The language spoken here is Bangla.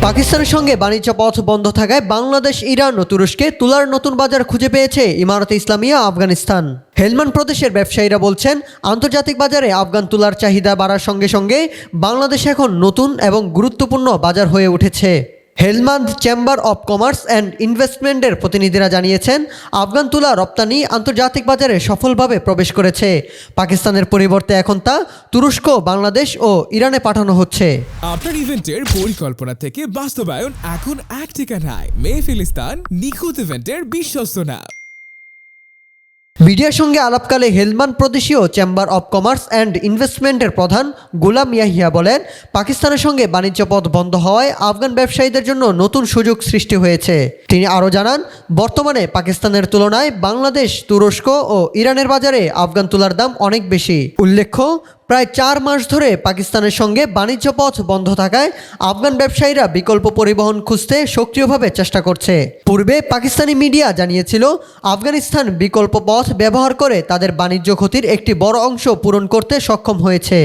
পাকিস্তানের সঙ্গে বাণিজ্য পথ বন্ধ থাকায় বাংলাদেশ, ইরান ও তুরস্কে তুলার নতুন বাজার খুঁজে পেয়েছে ইমারতে ইসলামিয়া আফগানিস্তান। হেলমান্দ প্রদেশের ব্যবসায়ীরা বলছেন, আন্তর্জাতিক বাজারে আফগান তুলার চাহিদা বাড়ার সঙ্গে সঙ্গে বাংলাদেশ এখন নতুন এবং গুরুত্বপূর্ণ বাজার হয়ে উঠেছে। Helmand chamber of commerce and ইনভেস্টমেন্টের প্রতিনিধিরা জানিয়েছেন, আফগান তুলা রপ্তানি আন্তর্জাতিক বাজারে সফলভাবে প্রবেশ করেছে। পাকিস্তানের পরিবর্তে এখন তা তুরস্ক, বাংলাদেশ ও ইরানে পাঠানো হচ্ছে। আপনার ইভেন্টের পরিকল্পনা থেকে বাস্তবায়ন এখন এক ঠিকানায়। মেহফিলিস্তান নিখুঁত ইভেন্টের বিশ্বস্ত নাম। মিডিয়ার সঙ্গে আলাপকালে হেলমান্দ প্রদেশীয় চেম্বার অব কমার্স অ্যান্ড ইনভেস্টমেন্টের প্রধান গোলাম ইয়াহিয়া বলেন, পাকিস্তানের সঙ্গে বাণিজ্য পথ বন্ধ হওয়ায় আফগান ব্যবসায়ীদের জন্য নতুন সুযোগ সৃষ্টি হয়েছে। তিনি আরও জানান, বর্তমানে পাকিস্তানের তুলনায় বাংলাদেশ, তুরস্ক ও ইরানের বাজারে আফগান তুলার দাম অনেক বেশি। উল্লেখ্য, প্রায় 4 মাস ধরে পাকিস্তানের সঙ্গে বাণিজ্য পথ বন্ধ থাকায় আফগান ব্যবসায়ীরা বিকল্প পরিবহন খুঁজতে সক্রিয়ভাবে চেষ্টা করছে। পূর্বে পাকিস্তানি মিডিয়া জানিয়েছিল, আফগানিস্তান বিকল্প পথ ব্যবহার করে তাদের বাণিজ্য ক্ষতির একটি বড় অংশ পূরণ করতে সক্ষম হয়েছে।